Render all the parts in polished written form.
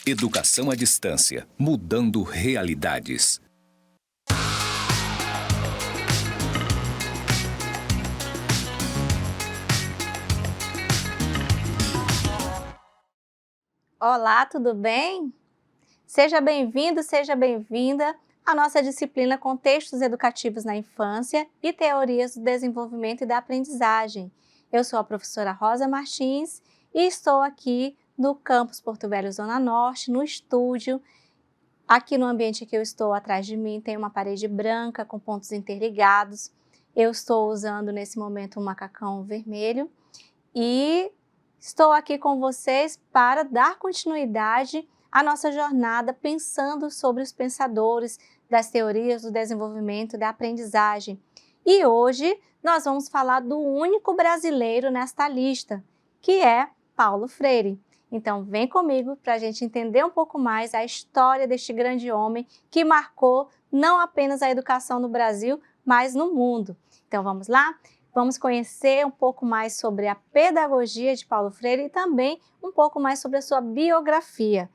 Educação à distância, mudando realidades. Olá, tudo bem? Seja bem-vindo, seja bem-vinda à nossa disciplina Contextos Educativos na Infância e Teorias do Desenvolvimento e da Aprendizagem. Eu sou a professora Rosa Martins e estou aqui no campus Porto Velho, Zona Norte, no estúdio. Aqui no ambiente que eu estou, atrás de mim, tem uma parede branca com pontos interligados. Eu estou usando nesse momento um macacão vermelho e estou aqui com vocês para dar continuidade à nossa jornada pensando sobre os pensadores das teorias do desenvolvimento e da aprendizagem. E hoje nós vamos falar do único brasileiro nesta lista, que é Paulo Freire. Então vem comigo para a gente entender um pouco mais a história deste grande homem que marcou não apenas a educação no Brasil, mas no mundo. Então vamos lá? Vamos conhecer um pouco mais sobre a pedagogia de Paulo Freire e também um pouco mais sobre a sua biografia.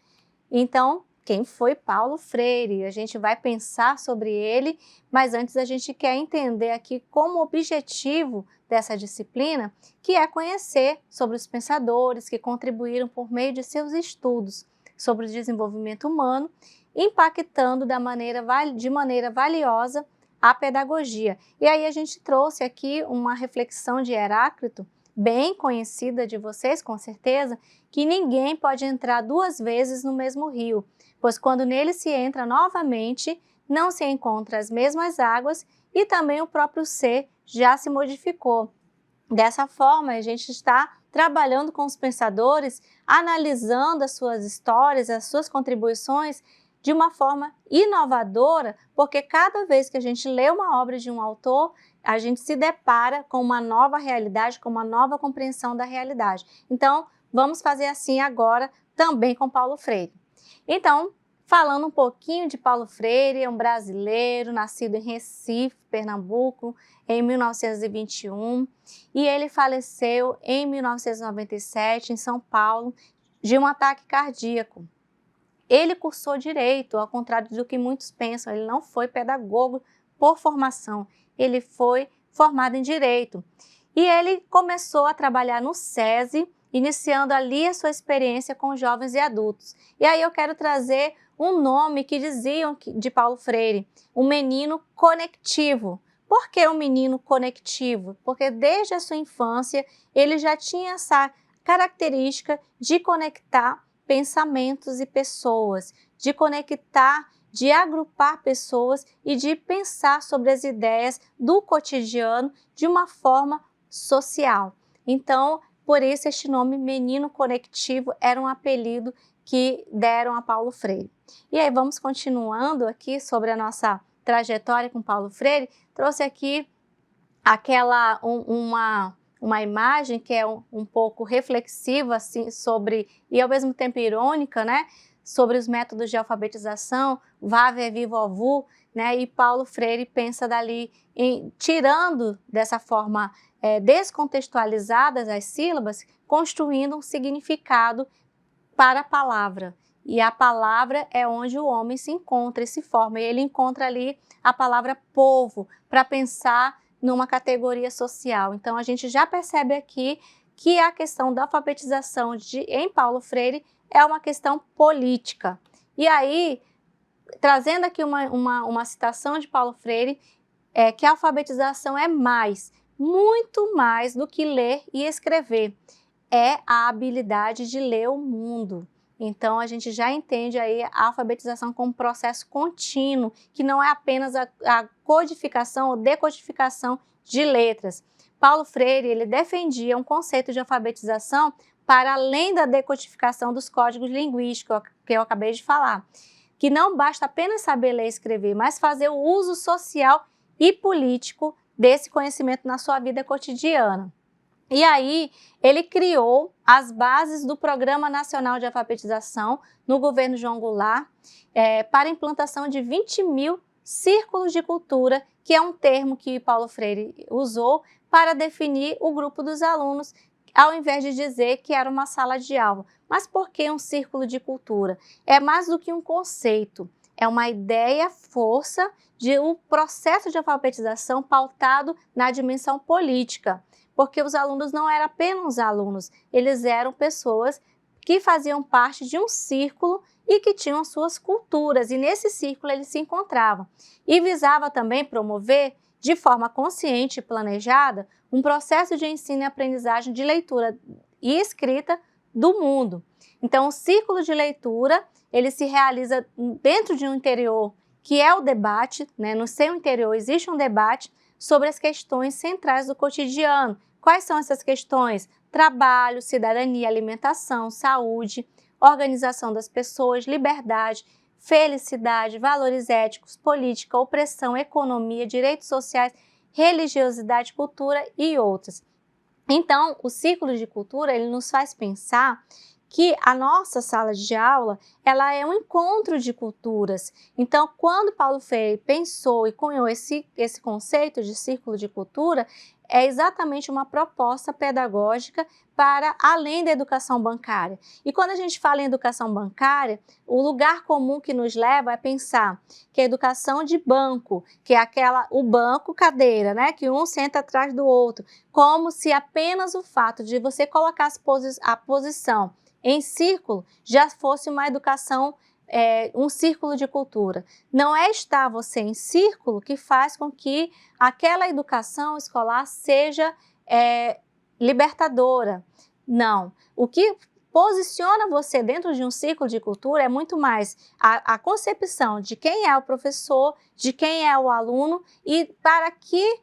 Então, quem foi Paulo Freire? A gente vai pensar sobre ele, mas antes a gente quer entender aqui como objetivo dessa disciplina, que é conhecer sobre os pensadores que contribuíram por meio de seus estudos sobre o desenvolvimento humano, impactando de maneira valiosa a pedagogia. E aí a gente trouxe aqui uma reflexão de Heráclito, bem conhecida de vocês, com certeza, que ninguém pode entrar duas vezes no mesmo rio, pois quando nele se entra novamente, não se encontra as mesmas águas e também o próprio ser já se modificou. Dessa forma, a gente está trabalhando com os pensadores, analisando as suas histórias, as suas contribuições, de uma forma inovadora, porque cada vez que a gente lê uma obra de um autor, a gente se depara com uma nova realidade, com uma nova compreensão da realidade. Então, vamos fazer assim agora também com Paulo Freire. Então, falando um pouquinho de Paulo Freire, é um brasileiro, nascido em Recife, Pernambuco, em 1921, e ele faleceu em 1997, em São Paulo, de um ataque cardíaco. Ele cursou Direito, ao contrário do que muitos pensam, ele não foi pedagogo por formação, ele foi formado em Direito. E ele começou a trabalhar no SESI, iniciando ali a sua experiência com jovens e adultos. E aí eu quero trazer um nome que diziam de Paulo Freire, um menino conectivo. Por que um menino conectivo? Porque desde a sua infância ele já tinha essa característica de conectar pensamentos e pessoas, de conectar, de agrupar pessoas e de pensar sobre as ideias do cotidiano de uma forma social. Então, por isso este nome Menino Conectivo era um apelido que deram a Paulo Freire. E aí vamos continuando aqui sobre a nossa trajetória com Paulo Freire, trouxe aqui uma imagem que é um pouco reflexiva assim, sobre, e ao mesmo tempo irônica, né, sobre os métodos de alfabetização, Vave Vivo Vu, né, e Paulo Freire pensa dali, tirando dessa forma descontextualizadas as sílabas, construindo um significado para a palavra. E a palavra é onde o homem se encontra e se forma, e ele encontra ali a palavra povo, para pensar numa categoria social. Então, a gente já percebe aqui que a questão da alfabetização em Paulo Freire é uma questão política. E aí, trazendo aqui uma citação de Paulo Freire, que a alfabetização é muito mais do que ler e escrever. É a habilidade de ler o mundo. Então, a gente já entende aí a alfabetização como um processo contínuo, que não é apenas a codificação ou decodificação de letras. Paulo Freire, ele defendia um conceito de alfabetização para além da decodificação dos códigos linguísticos, que eu acabei de falar, que não basta apenas saber ler e escrever, mas fazer o uso social e político desse conhecimento na sua vida cotidiana. E aí, ele criou as bases do Programa Nacional de Alfabetização no governo João Goulart para a implantação de 20 mil círculos de cultura, que é um termo que Paulo Freire usou para definir o grupo dos alunos ao invés de dizer que era uma sala de aula. Mas por que um círculo de cultura? É mais do que um conceito, é uma ideia, força de um processo de alfabetização pautado na dimensão política, porque os alunos não eram apenas alunos, eles eram pessoas que faziam parte de um círculo e que tinham suas culturas, e nesse círculo eles se encontravam. E visava também promover, de forma consciente e planejada, um processo de ensino e aprendizagem de leitura e escrita do mundo. Então, o círculo de leitura, ele se realiza dentro de um interior, que é o debate, né? No seu interior existe um debate sobre as questões centrais do cotidiano. Quais são essas questões? Trabalho, cidadania, alimentação, saúde, organização das pessoas, liberdade, felicidade, valores éticos, política, opressão, economia, direitos sociais, religiosidade, cultura e outras. Então, o círculo de cultura, ele nos faz pensar que a nossa sala de aula, ela é um encontro de culturas. Então, quando Paulo Freire pensou e cunhou esse conceito de círculo de cultura, é exatamente uma proposta pedagógica para além da educação bancária. E quando a gente fala em educação bancária, o lugar comum que nos leva é pensar que a educação de banco, que é o banco cadeira, né, que um senta atrás do outro, como se apenas o fato de você colocar a posição em círculo já fosse uma educação, um círculo de cultura. Não é estar você em círculo que faz com que aquela educação escolar seja libertadora. Não. O que posiciona você dentro de um círculo de cultura é muito mais a concepção de quem é o professor, de quem é o aluno e para que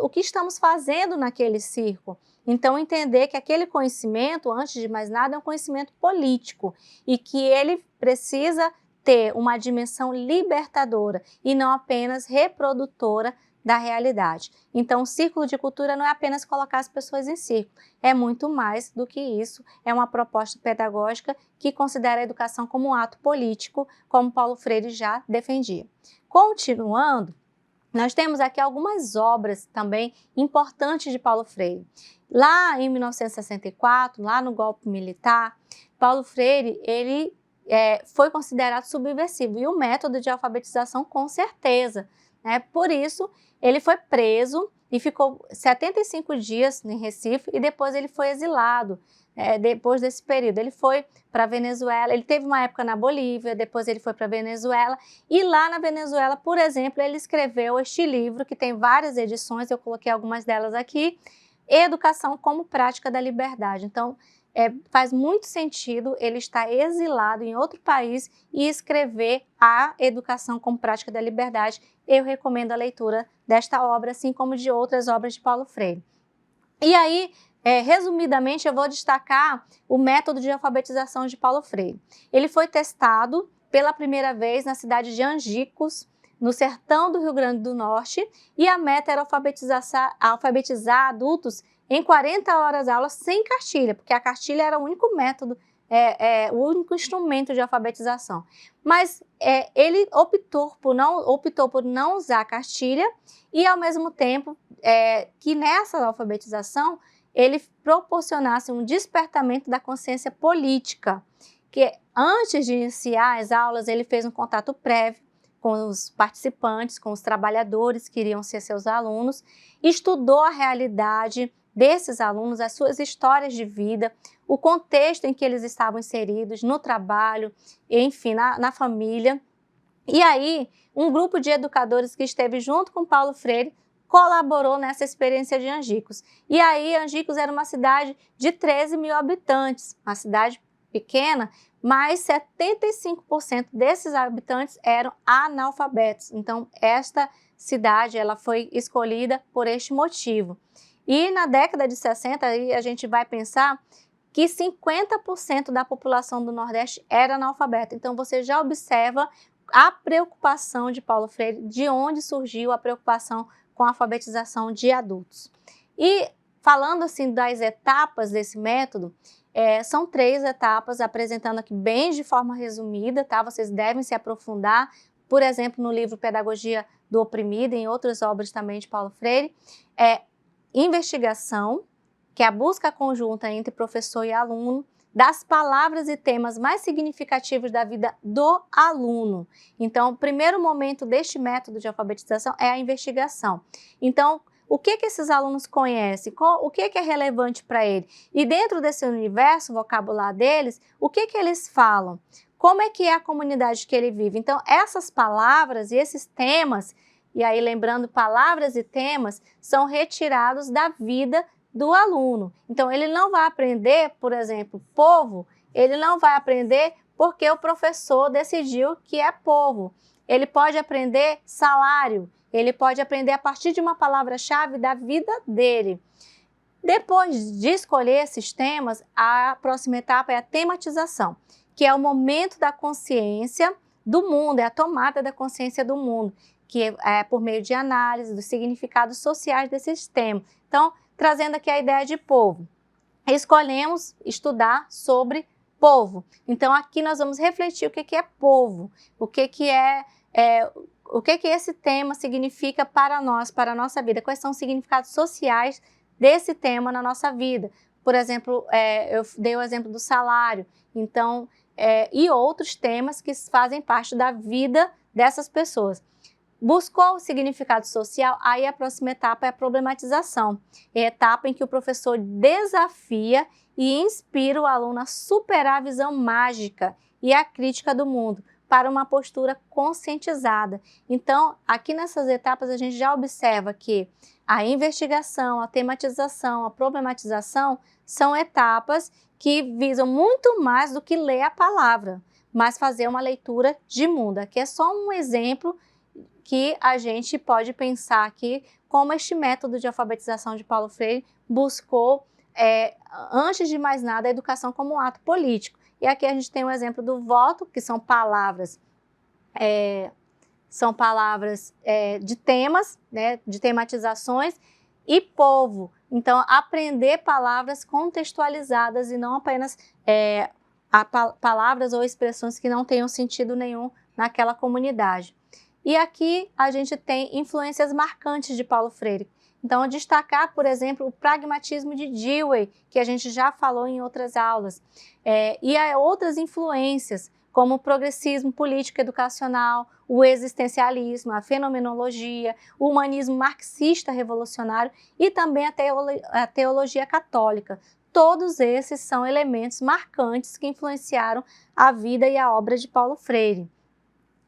o que estamos fazendo naquele círculo. Então, entender que aquele conhecimento, antes de mais nada, é um conhecimento político e que ele precisa ter uma dimensão libertadora e não apenas reprodutora da realidade. Então, o círculo de cultura não é apenas colocar as pessoas em círculo, é muito mais do que isso, é uma proposta pedagógica que considera a educação como um ato político, como Paulo Freire já defendia. Continuando, nós temos aqui algumas obras também importantes de Paulo Freire. Lá em 1964, lá no golpe militar, Paulo Freire ele foi considerado subversivo e o método de alfabetização com certeza. Né? Por isso, ele foi preso e ficou 75 dias em Recife e depois ele foi exilado. Depois desse período, ele foi para a Venezuela, ele teve uma época na Bolívia, depois ele foi para a Venezuela e lá na Venezuela, por exemplo, ele escreveu este livro que tem várias edições, eu coloquei algumas delas aqui, Educação como Prática da Liberdade. Então, faz muito sentido ele estar exilado em outro país e escrever a educação como prática da liberdade. Eu recomendo a leitura desta obra, assim como de outras obras de Paulo Freire. E aí, resumidamente, eu vou destacar o método de alfabetização de Paulo Freire. Ele foi testado pela primeira vez na cidade de Angicos, no sertão do Rio Grande do Norte, e a meta era alfabetizar adultos em 40 horas aula sem cartilha, porque a cartilha era o único método, o único instrumento de alfabetização. Mas ele optou por não usar a cartilha e, ao mesmo tempo, que nessa alfabetização ele proporcionasse um despertamento da consciência política, que antes de iniciar as aulas ele fez um contato prévio com os participantes, com os trabalhadores que iriam ser seus alunos, estudou a realidade desses alunos, as suas histórias de vida, o contexto em que eles estavam inseridos, no trabalho, enfim, na família. E aí, um grupo de educadores que esteve junto com Paulo Freire colaborou nessa experiência de Angicos. E aí, Angicos era uma cidade de 13 mil habitantes, uma cidade pequena, mas 75% desses habitantes eram analfabetos. Então, esta cidade ela foi escolhida por este motivo. E na década de 60, aí a gente vai pensar que 50% da população do Nordeste era analfabeta. Então, você já observa a preocupação de Paulo Freire, de onde surgiu a preocupação com a alfabetização de adultos. E falando assim das etapas desse método, são 3 etapas, apresentando aqui bem de forma resumida, tá? Vocês devem se aprofundar, por exemplo, no livro Pedagogia do Oprimido e em outras obras também de Paulo Freire. Investigação, que é a busca conjunta entre professor e aluno das palavras e temas mais significativos da vida do aluno. Então, o primeiro momento deste método de alfabetização é a investigação. Então, o que esses alunos conhecem? O que é relevante para ele? E dentro desse universo vocabular deles, o que eles falam? Como é que é a comunidade que ele vive? Então, essas palavras e esses temas, e aí lembrando, palavras e temas, são retirados da vida do aluno. Então, ele não vai aprender, por exemplo, povo, ele não vai aprender porque o professor decidiu que é povo. Ele pode aprender salário, ele pode aprender a partir de uma palavra-chave da vida dele. Depois de escolher esses temas, a próxima etapa é a tematização, que é o momento da consciência do mundo, é a tomada da consciência do mundo, que é por meio de análise dos significados sociais desses temas. Então, trazendo aqui a ideia de povo. Escolhemos estudar sobre povo. Então, aqui nós vamos refletir o que é povo, o que esse tema significa para nós, para a nossa vida, quais são os significados sociais desse tema na nossa vida. Por exemplo, eu dei o exemplo do salário, então, e outros temas que fazem parte da vida dessas pessoas. Buscou o significado social, aí a próxima etapa é a problematização. É a etapa em que o professor desafia e inspira o aluno a superar a visão mágica e a crítica do mundo para uma postura conscientizada. Então, aqui nessas etapas a gente já observa que a investigação, a tematização, a problematização são etapas que visam muito mais do que ler a palavra, mas fazer uma leitura de mundo. Aqui é só um exemplo que a gente pode pensar aqui como este método de alfabetização de Paulo Freire buscou, antes de mais nada, a educação como um ato político. E aqui a gente tem o exemplo do voto, que são palavras, de temas, né, de tematizações, e povo. Então, aprender palavras contextualizadas e não apenas palavras ou expressões que não tenham sentido nenhum naquela comunidade. E aqui a gente tem influências marcantes de Paulo Freire. Então, destacar, por exemplo, o pragmatismo de Dewey, que a gente já falou em outras aulas, e há outras influências, como o progressismo político educacional, o existencialismo, a fenomenologia, o humanismo marxista revolucionário e também a teologia católica. Todos esses são elementos marcantes que influenciaram a vida e a obra de Paulo Freire.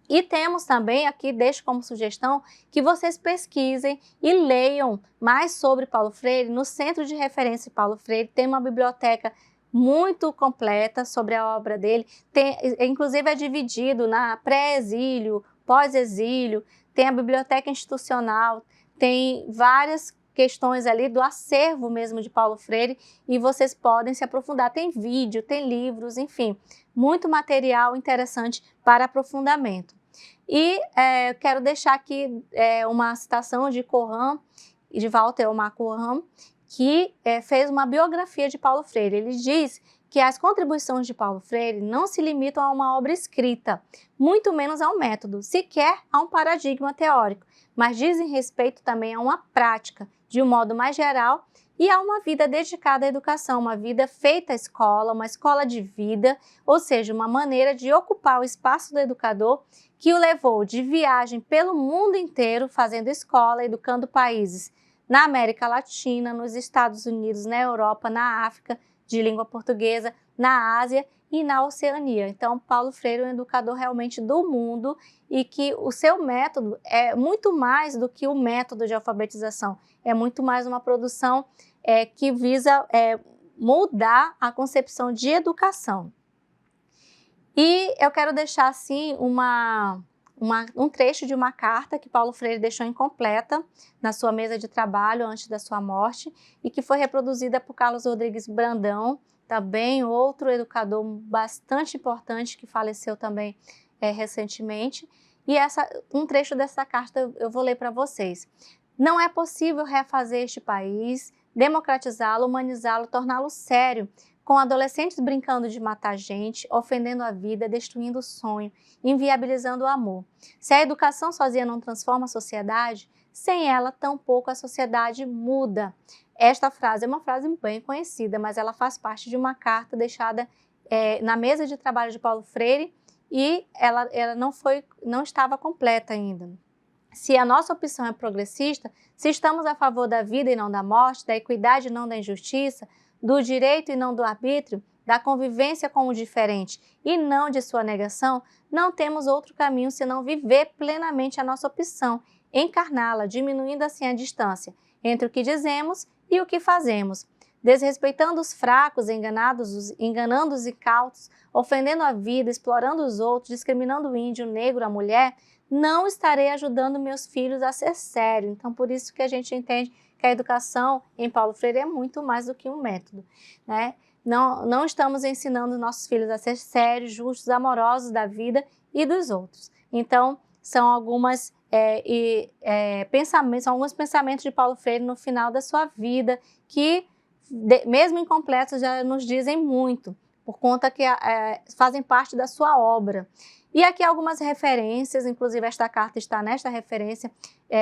E temos também, aqui deixo como sugestão, que vocês pesquisem e leiam mais sobre Paulo Freire. No Centro de Referência Paulo Freire tem uma biblioteca muito completa sobre a obra dele. Inclusive é dividido na pré-exílio, pós-exílio, tem a biblioteca institucional, tem várias questões ali do acervo mesmo de Paulo Freire e vocês podem se aprofundar. Tem vídeo, tem livros, enfim, muito material interessante para aprofundamento. E eu quero deixar aqui uma citação de Coram, de Walter Elmar Coram, que fez uma biografia de Paulo Freire. Ele diz que as contribuições de Paulo Freire não se limitam a uma obra escrita, muito menos a um método, sequer a um paradigma teórico, mas dizem respeito também a uma prática, de um modo mais geral, e a uma vida dedicada à educação, uma vida feita à escola, uma escola de vida, ou seja, uma maneira de ocupar o espaço do educador que o levou de viagem pelo mundo inteiro, fazendo escola, educando países na América Latina, nos Estados Unidos, na Europa, na África, de língua portuguesa, na Ásia e na Oceania. Então, Paulo Freire é um educador realmente do mundo e que o seu método é muito mais do que o método de alfabetização, é muito mais uma produção que visa mudar a concepção de educação. E eu quero deixar, assim, um trecho de uma carta que Paulo Freire deixou incompleta na sua mesa de trabalho antes da sua morte e que foi reproduzida por Carlos Rodrigues Brandão, também outro educador bastante importante que faleceu também recentemente. E um trecho dessa carta eu vou ler para vocês. Não é possível refazer este país, democratizá-lo, humanizá-lo, torná-lo sério, com adolescentes brincando de matar gente, ofendendo a vida, destruindo o sonho, inviabilizando o amor. Se a educação sozinha não transforma a sociedade, sem ela, tampouco a sociedade muda. Esta frase é uma frase bem conhecida, mas ela faz parte de uma carta deixada na mesa de trabalho de Paulo Freire e ela não estava completa ainda. Se a nossa opção é progressista, se estamos a favor da vida e não da morte, da equidade e não da injustiça, do direito e não do arbítrio, da convivência com o diferente e não de sua negação, não temos outro caminho senão viver plenamente a nossa opção, encarná-la, diminuindo assim a distância entre o que dizemos e o que fazemos, desrespeitando os fracos, enganando os incautos, ofendendo a vida, explorando os outros, discriminando o índio, o negro, a mulher, não estarei ajudando meus filhos a ser sério. Então, por isso que a gente entende que a educação em Paulo Freire é muito mais do que um método, né? Não estamos ensinando nossos filhos a ser sérios, justos, amorosos da vida e dos outros. Então, são alguns pensamentos de Paulo Freire no final da sua vida que, mesmo incompletos, já nos dizem muito, por conta que fazem parte da sua obra. E aqui algumas referências, inclusive esta carta está nesta referência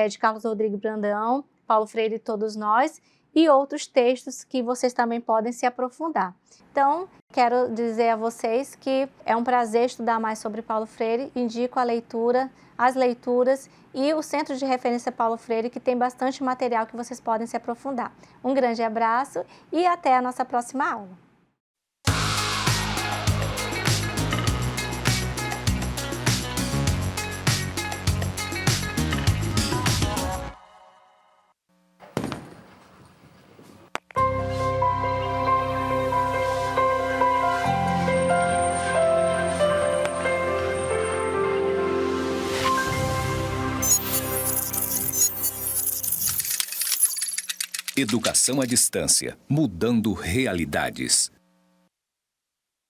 de Carlos Rodrigues Brandão, Paulo Freire e Todos Nós, e outros textos que vocês também podem se aprofundar. Então, quero dizer a vocês que é um prazer estudar mais sobre Paulo Freire, indico as leituras e o Centro de Referência Paulo Freire, que tem bastante material que vocês podem se aprofundar. Um grande abraço e até a nossa próxima aula. Educação à distância, mudando realidades.